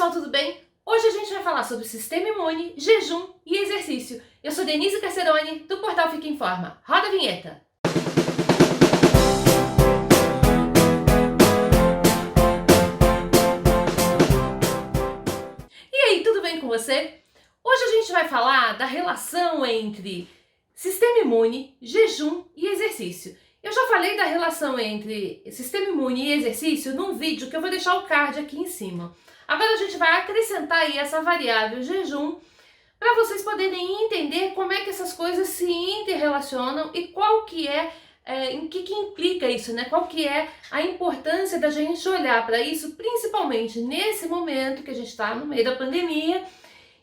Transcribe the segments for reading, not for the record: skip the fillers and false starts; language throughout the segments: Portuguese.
pessoal, tudo bem? Hoje a gente vai falar sobre sistema imune, jejum e exercício. Eu sou Denise Carcerone, do portal Fica em Forma. Roda a vinheta! E aí, tudo bem com você? Hoje a gente vai falar da relação entre sistema imune, jejum e exercício. Eu já falei da relação entre sistema imune e exercício num vídeo que eu vou deixar o card aqui em cima. Agora a gente vai acrescentar aí essa variável jejum para vocês poderem entender como é que essas coisas se interrelacionam e qual que é, em que implica isso, né? Qual que é a importância da gente olhar para isso, principalmente nesse momento que a gente está no meio da pandemia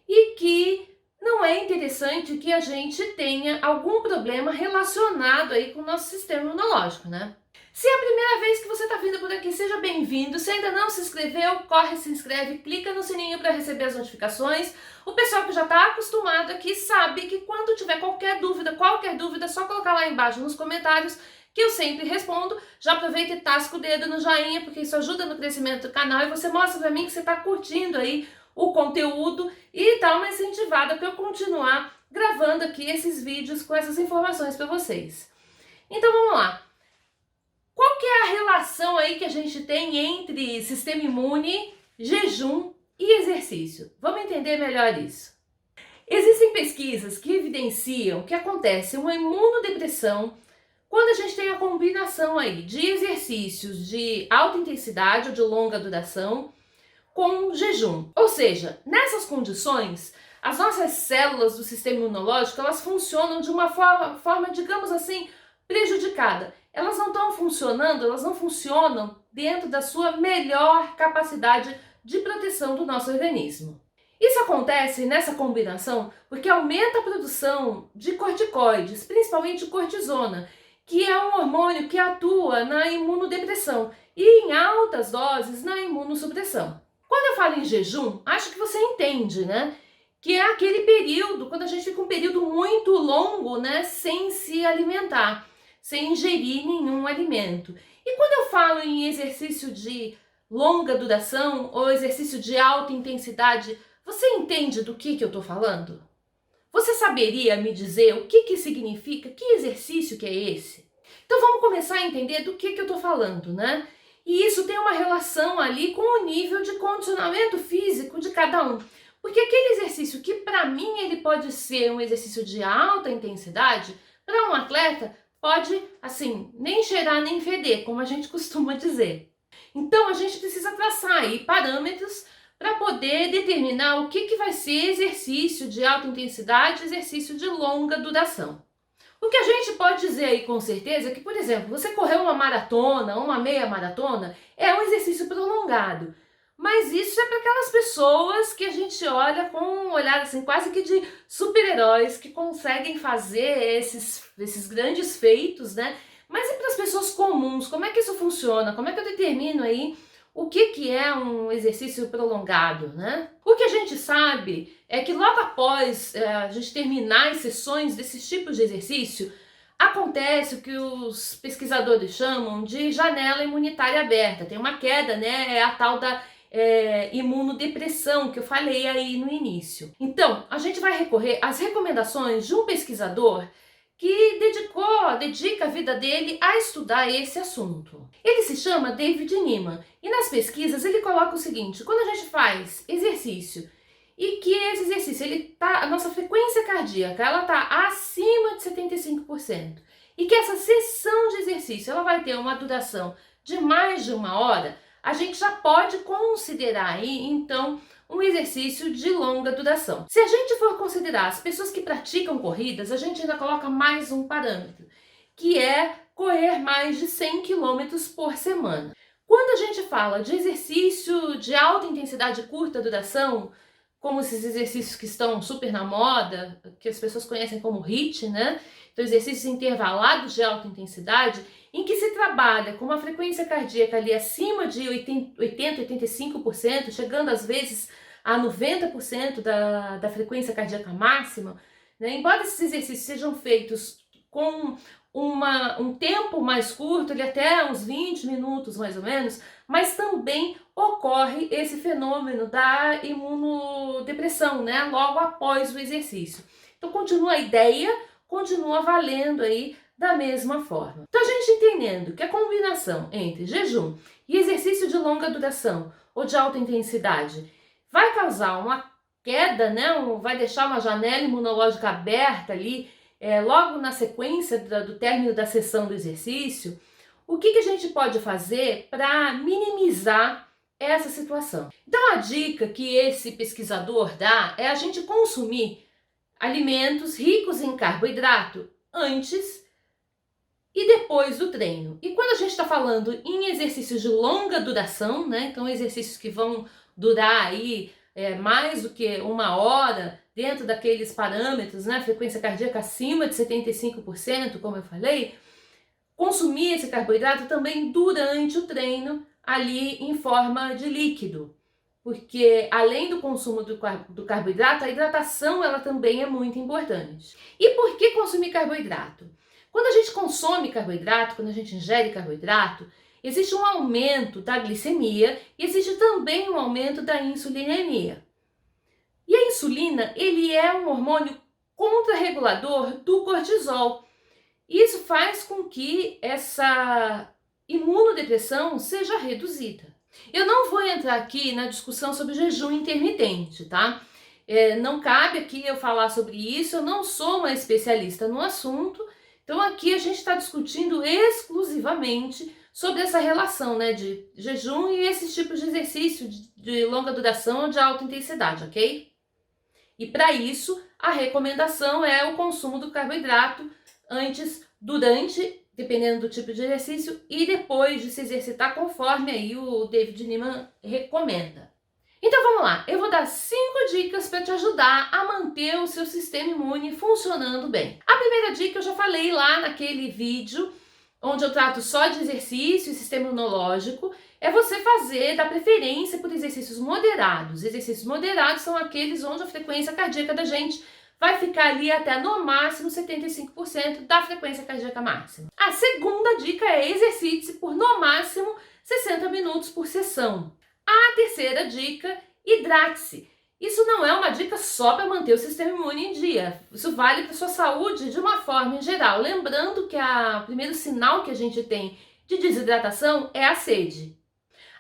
e que não é interessante que a gente tenha algum problema relacionado aí com o nosso sistema imunológico, né? Se é a primeira vez que você está vindo por aqui, seja bem-vindo. Se ainda não se inscreveu, corre, se inscreve, clica no sininho para receber as notificações. O pessoal que já está acostumado aqui sabe que quando tiver qualquer dúvida, é só colocar lá embaixo nos comentários que eu sempre respondo. Já aproveita e tasca o dedo no joinha, porque isso ajuda no crescimento do canal e você mostra para mim que você está curtindo aí o conteúdo e dá uma incentivada para eu continuar gravando aqui esses vídeos com essas informações para vocês. Então vamos lá. Qual que é a relação aí que a gente tem entre sistema imune, jejum e exercício? Vamos entender melhor isso. Existem pesquisas que evidenciam que acontece uma imunodepressão quando a gente tem a combinação aí de exercícios de alta intensidade ou de longa duração com jejum. Ou seja, nessas condições, as nossas células do sistema imunológico, elas funcionam de uma forma, digamos assim, prejudicada. Elas não funcionam dentro da sua melhor capacidade de proteção do nosso organismo. Isso acontece nessa combinação porque aumenta a produção de corticoides, principalmente cortisona, que é um hormônio que atua na imunodepressão e em altas doses na imunossupressão. Quando eu falo em jejum, acho que você entende, né? Que é aquele período, quando a gente fica um período muito longo, né, sem se alimentar, sem ingerir nenhum alimento. E quando eu falo em exercício de longa duração ou exercício de alta intensidade, você entende do que eu estou falando? Você saberia me dizer o que significa? Que exercício que é esse? Então vamos começar a entender do que eu estou falando, né? E isso tem uma relação ali com o nível de condicionamento físico de cada um. Porque aquele exercício que para mim ele pode ser um exercício de alta intensidade, para um atleta pode, assim, nem cheirar nem feder, como a gente costuma dizer. Então a gente precisa traçar aí parâmetros para poder determinar o que vai ser exercício de alta intensidade e exercício de longa duração. O que a gente pode dizer aí com certeza é que, por exemplo, você correu uma maratona, uma meia maratona, é um exercício prolongado. Mas isso é para aquelas pessoas que a gente olha com um olhar assim, quase que de super-heróis, que conseguem fazer esses grandes feitos, né? Mas e para as pessoas comuns, como é que isso funciona? Como é que eu determino aí o que é um exercício prolongado, né? O que a gente sabe é que logo após a gente terminar as sessões desses tipos de exercício, acontece o que os pesquisadores chamam de janela imunitária aberta. Tem uma queda, né? É a tal da imunodepressão que eu falei aí no início. Então, a gente vai recorrer às recomendações de um pesquisador que dedica a vida dele a estudar esse assunto. Ele se chama David Niemann e nas pesquisas ele coloca o seguinte: quando a gente faz exercício e que esse exercício a nossa frequência cardíaca ela está acima de 75% e que essa sessão de exercício ela vai ter uma duração de mais de 1 hora, a gente já pode considerar aí então um exercício de longa duração. Se a gente for considerar as pessoas que praticam corridas, a gente ainda coloca mais um parâmetro, que é correr mais de 100 km por semana. Quando a gente fala de exercício de alta intensidade e curta duração, como esses exercícios que estão super na moda, que as pessoas conhecem como HIIT, né? Então, exercícios intervalados de alta intensidade, em que se trabalha com uma frequência cardíaca ali acima de 85%, chegando às vezes a 90% da frequência cardíaca máxima, né? Embora esses exercícios sejam feitos com um tempo mais curto, até uns 20 minutos mais ou menos, mas também ocorre esse fenômeno da imunodepressão, né? Logo após o exercício. Então continua a ideia, continua valendo aí da mesma forma. Então a gente entendendo que a combinação entre jejum e exercício de longa duração ou de alta intensidade vai causar uma queda, né? Vai deixar uma janela imunológica aberta ali, logo na sequência do término da sessão do exercício. O que a gente pode fazer para minimizar essa situação? Então a dica que esse pesquisador dá é a gente consumir alimentos ricos em carboidrato antes e depois do treino. E quando a gente está falando em exercícios de longa duração, né? Então exercícios que vão durar aí mais do que 1 hora, dentro daqueles parâmetros, né? Frequência cardíaca acima de 75%, como eu falei, consumir esse carboidrato também durante o treino, ali em forma de líquido. Porque além do consumo do carboidrato, a hidratação ela também é muito importante. E por que consumir carboidrato? Quando a gente consome carboidrato, quando a gente ingere carboidrato, existe um aumento da glicemia e existe também um aumento da insulinemia. E a insulina, ele é um hormônio contrarregulador do cortisol. Isso faz com que essa imunodepressão seja reduzida. Eu não vou entrar aqui na discussão sobre jejum intermitente, tá? Não cabe aqui eu falar sobre isso, eu não sou uma especialista no assunto, então aqui a gente está discutindo exclusivamente sobre essa relação, né, de jejum e esses tipos de exercício de longa duração ou de alta intensidade, ok? E para isso, a recomendação é o consumo do carboidrato antes, durante, dependendo do tipo de exercício, e depois de se exercitar, conforme aí o David Niemann recomenda. Então vamos lá, eu vou dar 5 dicas para te ajudar a manter o seu sistema imune funcionando bem. A primeira dica eu já falei lá naquele vídeo, onde eu trato só de exercício e sistema imunológico, é você fazer, dar preferência por exercícios moderados. Exercícios moderados são aqueles onde a frequência cardíaca da gente vai ficar ali até no máximo 75% da frequência cardíaca máxima. A segunda dica é exercite-se por no máximo 60 minutos por sessão. A terceira dica, hidrate-se. Isso não é uma dica só para manter o sistema imune em dia. Isso vale para a sua saúde de uma forma em geral. Lembrando que o primeiro sinal que a gente tem de desidratação é a sede.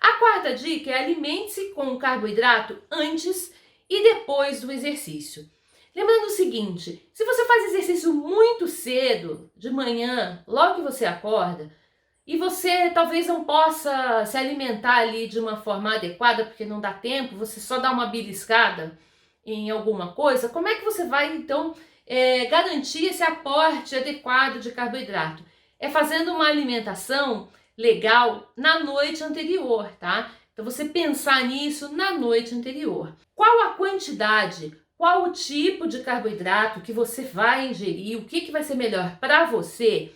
A quarta dica é alimente-se com carboidrato antes e depois do exercício. Lembrando o seguinte, se você faz exercício muito cedo, de manhã, logo que você acorda, e você talvez não possa se alimentar ali de uma forma adequada, porque não dá tempo, você só dá uma beliscada em alguma coisa, como é que você vai então garantir esse aporte adequado de carboidrato? É fazendo uma alimentação legal na noite anterior, tá? Então você pensar nisso na noite anterior. Qual a quantidade? Qual o tipo de carboidrato que você vai ingerir? O que vai ser melhor para você?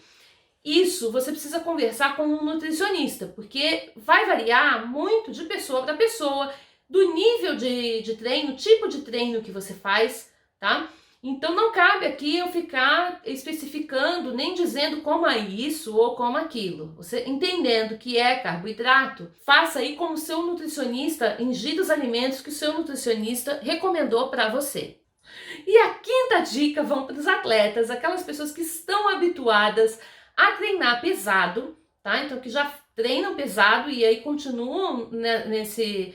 Isso você precisa conversar com um nutricionista, porque vai variar muito de pessoa para pessoa, do nível de treino, tipo de treino que você faz, tá? Então não cabe aqui eu ficar especificando, nem dizendo coma isso ou coma aquilo. Você entendendo que é carboidrato, faça aí como seu nutricionista, ingira os alimentos que o seu nutricionista recomendou para você. E a quinta dica vão para os atletas, aquelas pessoas que estão habituadas a treinar pesado, tá? Então que já treinam pesado e aí continuam nesse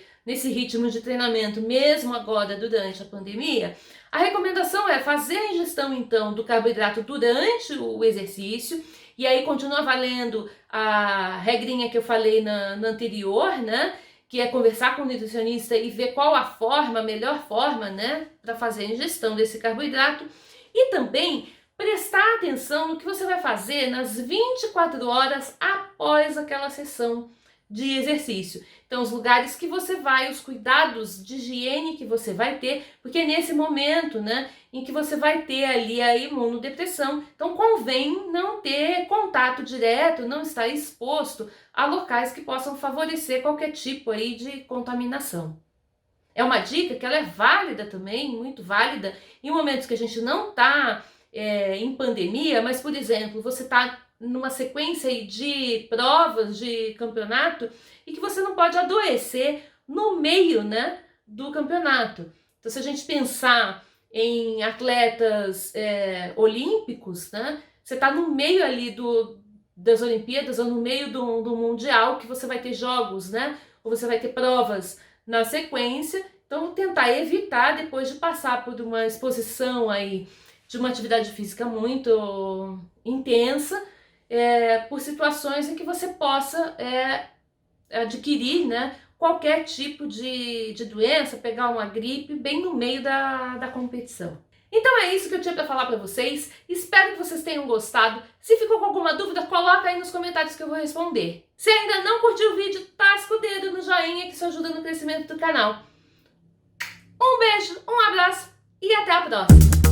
ritmo de treinamento mesmo agora durante a pandemia. A recomendação é fazer a ingestão então do carboidrato durante o exercício e aí continua valendo a regrinha que eu falei na anterior, né? Que é conversar com o nutricionista e ver qual a melhor forma, né, para fazer a ingestão desse carboidrato e também prestar atenção no que você vai fazer nas 24 horas após aquela sessão de exercício. Então, os lugares que você vai, os cuidados de higiene que você vai ter, porque é nesse momento, né, em que você vai ter ali a imunodepressão. Então, convém não ter contato direto, não estar exposto a locais que possam favorecer qualquer tipo aí de contaminação. É uma dica que ela é válida também, muito válida, em momentos que a gente não está em pandemia, mas, por exemplo, você está numa sequência aí de provas, de campeonato, e que você não pode adoecer no meio, né, do campeonato. Então, se a gente pensar em atletas olímpicos, né, você está no meio ali das Olimpíadas ou no meio do Mundial, que você vai ter jogos, né, ou você vai ter provas na sequência. Então, tentar evitar, depois de passar por uma exposição aí de uma atividade física muito intensa, por situações em que você possa adquirir, né, qualquer tipo de doença, pegar uma gripe bem no meio da competição. Então é isso que eu tinha para falar para vocês. Espero que vocês tenham gostado. Se ficou com alguma dúvida, coloca aí nos comentários que eu vou responder. Se ainda não curtiu o vídeo, tasca o dedo no joinha, que isso ajuda no crescimento do canal. Um beijo, um abraço e até a próxima!